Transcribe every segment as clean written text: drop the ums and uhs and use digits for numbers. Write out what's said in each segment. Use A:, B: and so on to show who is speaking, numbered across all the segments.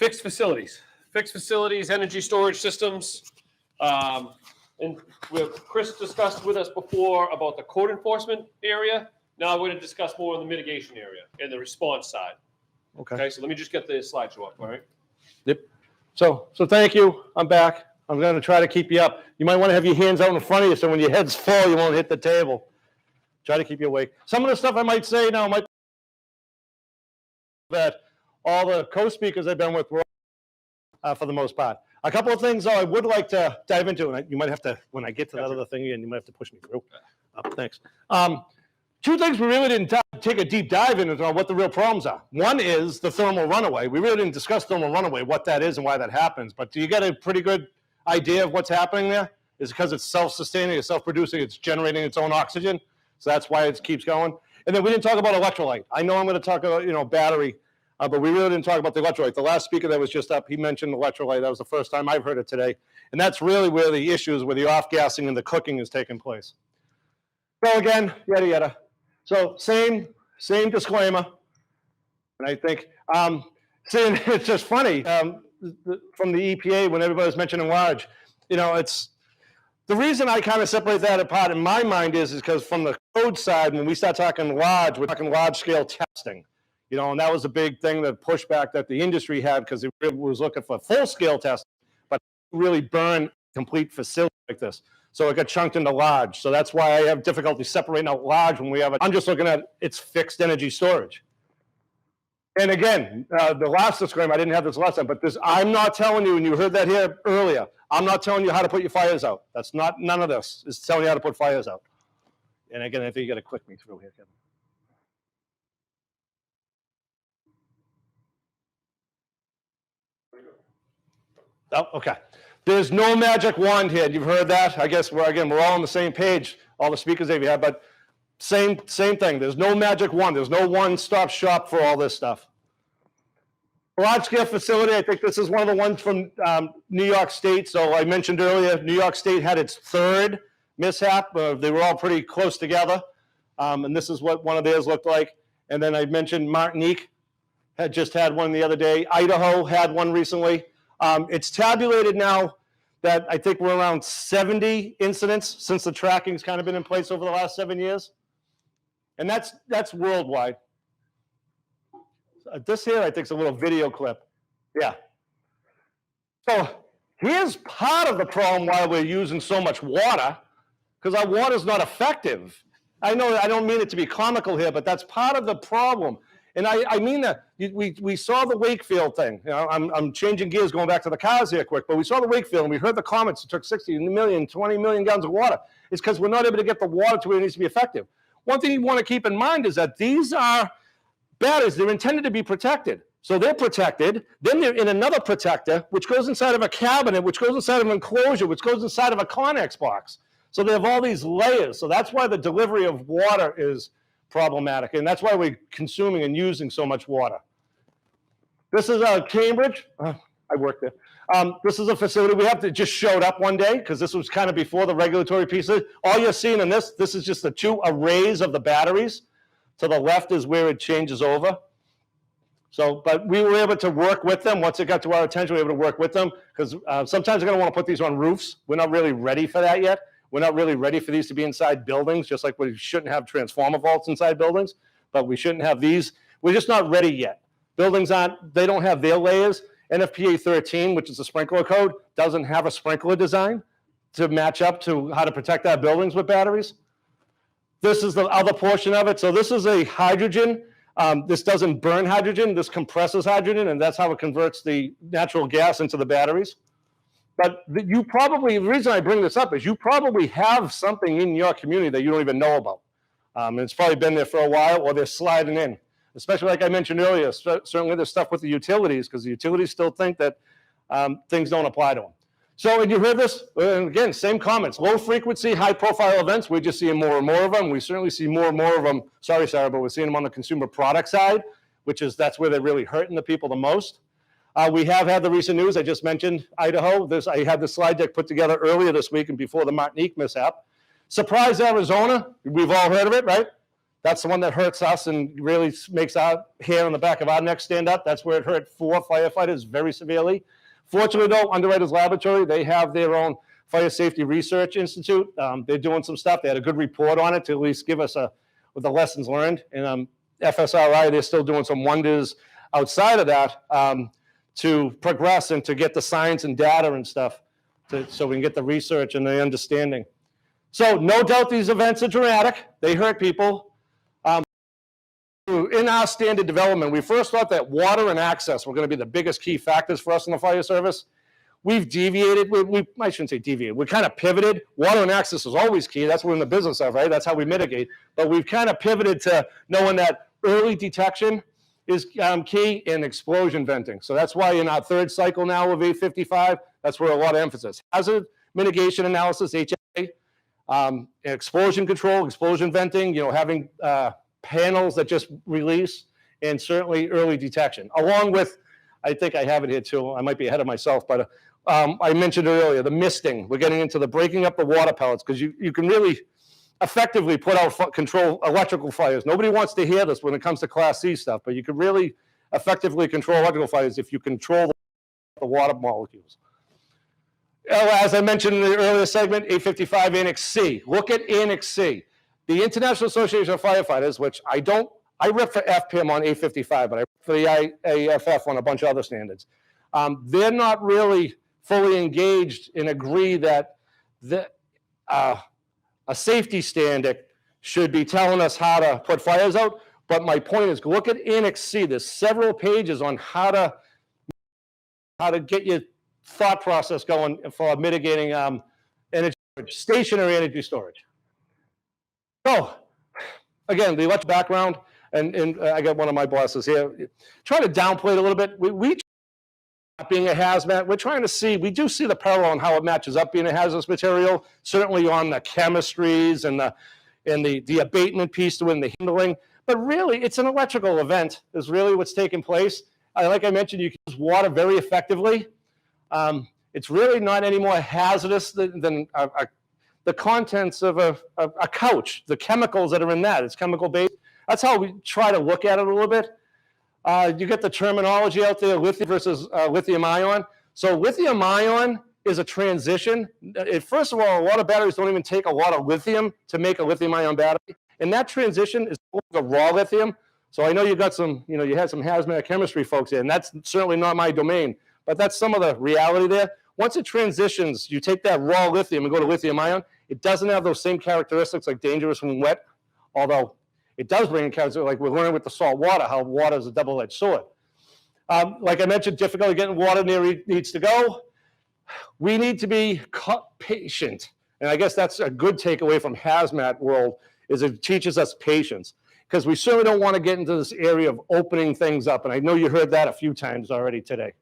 A: Fixed facilities, energy storage systems. And Chris discussed with us before about the code enforcement area. Now we're going to discuss more on the mitigation area and the response side. Okay, so let me just get the slideshow up, all right?
B: Yep. So thank you. I'm back. I'm going to try to keep you up. You might want to have your hands out in front of you so when your head's full, you won't hit the table. Try to keep you awake. Some of the stuff I might say now might that all the co-speakers I've been with were for the most part. A couple of things, though, I would like to dive into, and you might have to, when I get to that other thing again, you might have to push me through. Thanks. Two things we really didn't take a deep dive into on what the real problems are. One is the thermal runaway. We really didn't discuss thermal runaway, what that is and why that happens. But do you get a pretty good idea of what's happening there? Is it because it's self-sustaining, it's self-producing, it's generating its own oxygen? So that's why it keeps going. And then we didn't talk about electrolyte. I know I'm going to talk about, battery, but we really didn't talk about the electrolyte. The last speaker that was just up, he mentioned electrolyte. That was the first time I've heard it today. And that's really where the issues where the off-gassing and the cooking is taking place. So again, yada, yada. So same disclaimer. And I think, it's just funny, from the EPA, when everybody's mentioning large, it's, the reason I kind of separate that apart in my mind is because from the code side, when we start talking large, we're talking large-scale testing. And that was a big thing, the pushback that the industry had because it was looking for full-scale testing, but really burn complete facility like this. So it got chunked into large. So that's why I have difficulty separating out large when we have it. I'm just looking at its fixed energy storage. And again, the last disclaimer, I didn't have this last time, but I'm not telling you, and you heard that here earlier, I'm not telling you how to put your fires out. That's not, none of this is telling you how to put fires out. And again, I think you got to click me through here, Kevin. Oh, okay. There's no magic wand here. You've heard that. I guess we're all on the same page, all the speakers that we have, but same thing. There's no magic wand. There's no one-stop shop for all this stuff. Large-scale facility, I think this is one of the ones from New York State. So I mentioned earlier, New York State had its third mishap. They were all pretty close together. And this is what one of theirs looked like. And then I mentioned Martinique had just had one the other day. Idaho had one recently. It's tabulated now that I think we're around 70 incidents since the tracking's kind of been in place over the last 7 years. And that's worldwide. This here, I think, is a little video clip. Yeah. So here's part of the problem why we're using so much water, because our water is not effective. I know I don't mean it to be comical here, but that's part of the problem. And I mean that we saw the Wakefield thing. I'm changing gears, going back to the cars here quick, but we saw the Wakefield and we heard the comments. It took 60 million, 20 million gallons of water. It's because we're not able to get the water to where it needs to be effective. One thing you want to keep in mind is that these are batteries. They're intended to be protected. So they're protected. Then they're in another protector, which goes inside of a cabinet, which goes inside of an enclosure, which goes inside of a Connex box. So they have all these layers. So that's why the delivery of water is problematic, and that's why we're consuming and using so much water. This is Cambridge. I worked there. This is a facility we have to just showed up one day because this was kind of before the regulatory pieces. All you're seeing in this is just the two arrays of the batteries. To the left is where it changes over. So, but we were able to work with them. Once it got to our attention, we were able to work with them because sometimes they're going to want to put these on roofs. We're not really ready for that yet. We're not really ready for these to be inside buildings, just like we shouldn't have transformer vaults inside buildings, but we shouldn't have these. We're just not ready yet. Buildings they don't have their layers. NFPA 13, which is a sprinkler code, doesn't have a sprinkler design to match up to how to protect our buildings with batteries. This is the other portion of it. So this is a hydrogen. This doesn't burn hydrogen. This compresses hydrogen, and that's how it converts the natural gas into the batteries. But the reason I bring this up is you probably have something in your community that you don't even know about. And it's probably been there for a while, or they're sliding in. Especially like I mentioned earlier, certainly there's stuff with the utilities, because the utilities still think that things don't apply to them. So, and you heard this, and again, same comments. Low frequency, high profile events, we're just seeing more and more of them. We certainly see more and more of them, sorry, Sarah, but we're seeing them on the consumer product side, that's where they're really hurting the people the most. We have had the recent news. I just mentioned Idaho. I had the slide deck put together earlier this week and before the Martinique mishap. Surprise, Arizona. We've all heard of it, right? That's the one that hurts us and really makes our hair on the back of our neck stand up. That's where it hurt 4 firefighters very severely. Fortunately, though, Underwriters Laboratory, they have their own Fire Safety Research Institute. They're doing some stuff. They had a good report on it to at least give us with the lessons learned. And FSRI, they're still doing some wonders outside of that to progress and to get the science and data and stuff so we can get the research and the understanding. So no doubt these events are dramatic. They hurt people. In our standard development, we first thought that water and access were going to be the biggest key factors for us in the fire service. We've deviated. I shouldn't say deviated. We kind of pivoted. Water and access is always key. That's what we're in the business of, right? That's how we mitigate. But we've kind of pivoted to knowing that early detection is key in explosion venting. So that's why in our third cycle now of 855, that's where a lot of emphasis. Hazard mitigation analysis, HMA, explosion control, explosion venting, having panels that just release, and certainly early detection. Along with, I think I have it here too, I might be ahead of myself, but I mentioned earlier, the misting. We're getting into the breaking up the water pellets because you can really effectively put out control electrical fires. Nobody wants to hear this when it comes to Class C stuff, but you can really effectively control electrical fires if you control the water molecules. As I mentioned in the earlier segment, 855 Annex C. Look at Annex C. The International Association of Firefighters, which I rep for FPIM on 855, but I rep for the IAFF on a bunch of other standards. They're not really fully engaged and agree that a safety standard should be telling us how to put fires out. But my point is, look at Annex C. There's several pages on how to get your thought process going for mitigating energy storage, stationary energy storage. So, again, the electric background, and I got one of my bosses here, try to downplay it a little bit. We being a hazmat, we're trying to see, we do see the parallel on how it matches up being a hazardous material, certainly on the chemistries and the abatement piece to it and the handling, but really it's an electrical event is really what's taking place. Like I mentioned, you can use water very effectively. It's really not any more hazardous than the contents of a couch, the chemicals that are in that. It's chemical based. That's how we try to look at it a little bit. You get the terminology out there, lithium versus lithium-ion. So lithium-ion is a transition. First of all, a lot of batteries don't even take a lot of lithium to make a lithium-ion battery. And that transition is the raw lithium. So I know you got some, you had some hazmat chemistry folks here, and that's certainly not my domain, but that's some of the reality there. Once it transitions, you take that raw lithium and go to lithium-ion. It doesn't have those same characteristics like dangerous when wet, although it does bring in characteristics like we're learning with the salt water, how water is a double-edged sword. Like I mentioned, difficulty getting water near it needs to go. We need to be patient. And I guess that's a good takeaway from hazmat world is it teaches us patience. Because we certainly don't want to get into this area of opening things up. And I know you heard that a few times already today.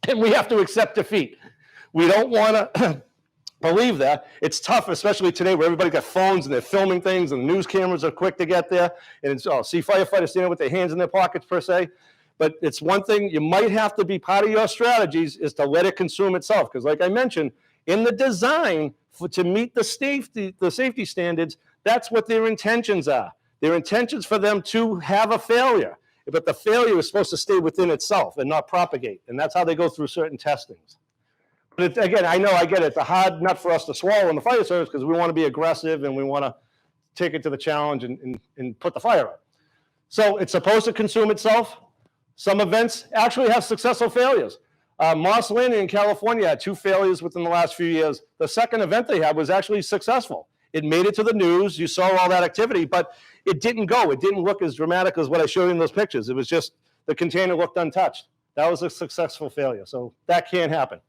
B: And we have to accept defeat. We don't want to believe that. It's tough, especially today where everybody got phones and they're filming things and the news cameras are quick to get there. And it's, see firefighters standing with their hands in their pockets per se. But it's one thing you might have to be part of your strategies is to let it consume itself. Because like I mentioned, in the design to meet the safety standards, that's what their intentions are. Their intentions for them to have a failure. But the failure is supposed to stay within itself and not propagate. And that's how they go through certain testings. But again, I know I get it. It's a hard nut for us to swallow in the fire service because we want to be aggressive and we want to take it to the challenge and put the fire out. So it's supposed to consume itself. Some events actually have successful failures. Moss Landing in California had 2 failures within the last few years. The second event they had was actually successful. It made it to the news. You saw all that activity, but it didn't go. It didn't look as dramatic as what I showed you in those pictures. It was just the container looked untouched. That was a successful failure. So that can't happen.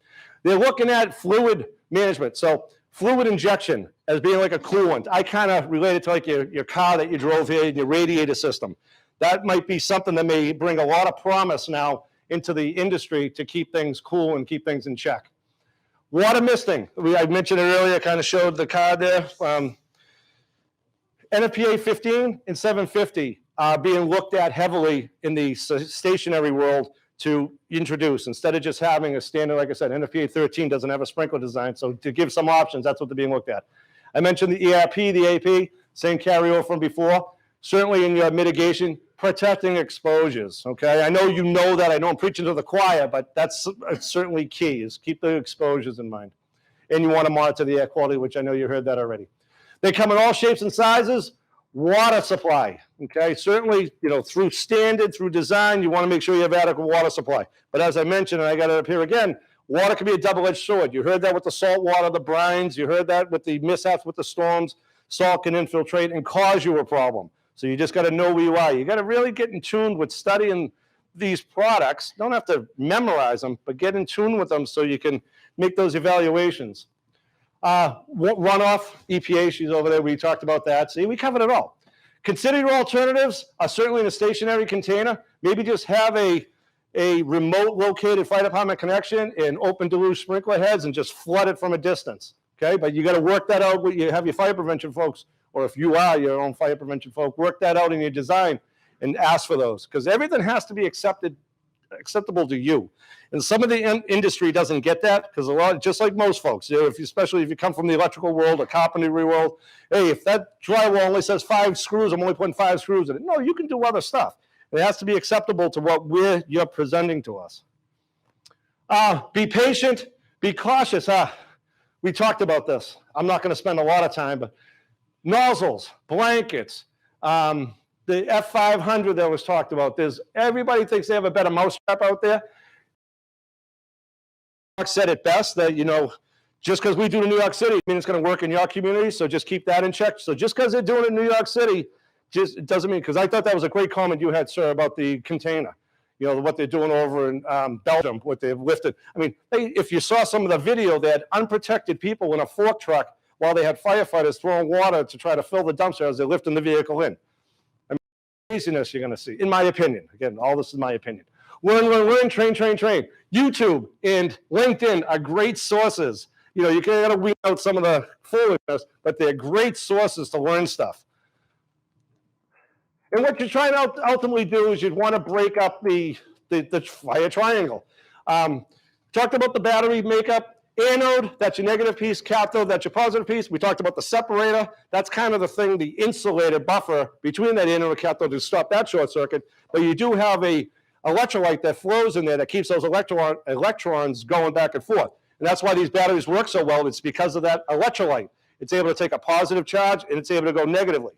B: They're looking at fluid management. So fluid injection as being like a coolant. I kind of relate it to like your car that you drove here and your radiator system. That might be something that may bring a lot of promise now into the industry to keep things cool and keep things in check. Water misting. I mentioned it earlier, kind of showed the card there. NFPA 15 and 750 are being looked at heavily in the stationary world to introduce. Instead of just having a standard, like I said, NFPA 13 doesn't have a sprinkler design, so to give some options, that's what they're being looked at. I mentioned the ERP, the AP, same carryover from before. certainly in your mitigation, protecting exposures, okay? I know you know that. I know I'm preaching to the choir, but that's certainly key, is keep the exposures in mind. And you want to monitor the air quality, which I know you heard that already. They come in all shapes and sizes. Water supply, okay? Certainly, through standard, through design, you want to make sure you have adequate water supply. But as I mentioned, and I got it up here again, water can be a double-edged sword. You heard that with the salt water, the brines. You heard that with the mishaps with the storms. Salt can infiltrate and cause you a problem. So you just got to know where you are. You got to really get in tune with studying these products. Don't have to memorize them, but get in tune with them so you can make those evaluations. Runoff, EPA, she's over there. We talked about that. See, we covered it all. Consider your alternatives are certainly in a stationary container. Maybe just have a remote located fire department connection and open deluge sprinkler heads and just flood it from a distance. Okay, but you got to work that out. You have your fire prevention folks, or if you are your own fire prevention folk, work that out in your design and ask for those, because everything has to be acceptable to you. And some of the industry doesn't get that, because a lot, just like most folks, especially if you come from the electrical world or carpentry world, hey, if that drywall only says 5 screws, I'm only putting 5 screws in it. No, you can do other stuff. It has to be acceptable to what you're presenting to us. Be patient, be cautious. We talked about this. I'm not going to spend a lot of time, but nozzles, blankets, the F500 that was talked about. Everybody thinks they have a better mousetrap out there. Mark said it best that, just because we do it in New York City, I mean, it's going to work in your community, so just keep that in check. So just because they're doing it in New York City, it doesn't mean, because I thought that was a great comment you had, sir, about the container. What they're doing over in Belgium, what they've lifted. I mean, if you saw some of the video, they had unprotected people in a fork truck while they had firefighters throwing water to try to fill the dumpster as they're lifting the vehicle in. I mean, craziness you're going to see, in my opinion. Again, all this is my opinion. Learn, train. YouTube and LinkedIn are great sources. You got to weed out some of the foolishness, but they're great sources to learn stuff. And what you're trying to ultimately do is you'd want to break up the fire triangle. Talked about the battery makeup. Anode, that's your negative piece. Cathode, that's your positive piece. We talked about the separator. That's kind of the thing, the insulated buffer between that anode and cathode to stop that short circuit. But you do have a electrolyte that flows in there that keeps those electrons going back and forth. And that's why these batteries work so well. It's because of that electrolyte. It's able to take a positive charge and it's able to go negatively.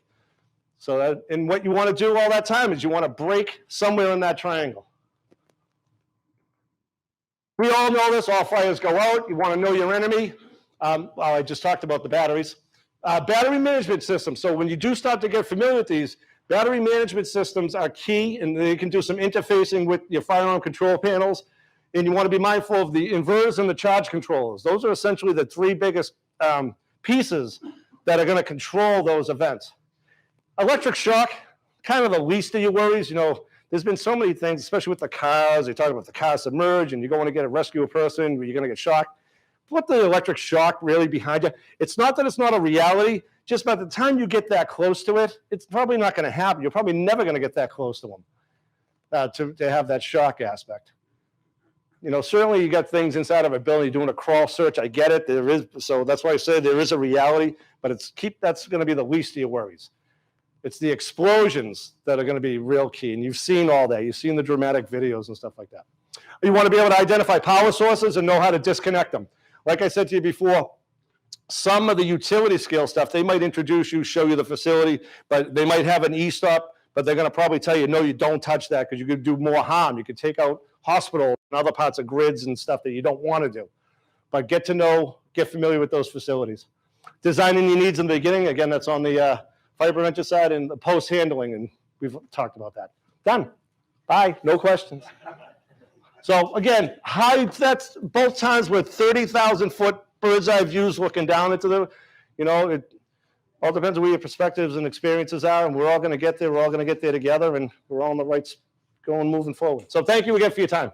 B: So and what you want to do all that time is you want to break somewhere in that triangle. We all know this, all fires go out. You want to know your enemy. I just talked about the batteries. Battery management systems. So when you do start to get familiar with these, battery management systems are key, and they can do some interfacing with your firearm control panels. And you want to be mindful of the inverters and the charge controllers. Those are essentially the 3 biggest pieces that are going to control those events. Electric shock, kind of the least of your worries. There's been so many things, especially with the cars. They talk about the car submerged and you're going to get a rescue a person, you're going to get shocked. Put the electric shock really behind you. It's not that it's not a reality, just by the time you get that close to it, it's probably not going to happen. You're probably never going to get that close to them to have that shock aspect. Certainly you got things inside of a building, you're doing a crawl search. I get it. There is, so that's why I say there is a reality, but that's going to be the least of your worries. It's the explosions that are going to be real key. And you've seen all that. You've seen the dramatic videos and stuff like that. You want to be able to identify power sources and know how to disconnect them. Like I said to you before, some of the utility scale stuff, they might introduce you, show you the facility, but they might have an e-stop, but they're going to probably tell you, no, you don't touch that because you could do more harm. You could take out hospitals and other parts of grids and stuff that you don't want to do. But get familiar with those facilities. Designing your needs in the beginning, again, that's on the fire prevention side, and the post handling, and we've talked about that. Done. Bye. No questions. So again, that's both times with 30,000 foot bird's eye views looking down into the, it all depends on where your perspectives and experiences are, and we're all going to get there. We're all going to get there together, and we're all on the right moving forward. So thank you again for your time.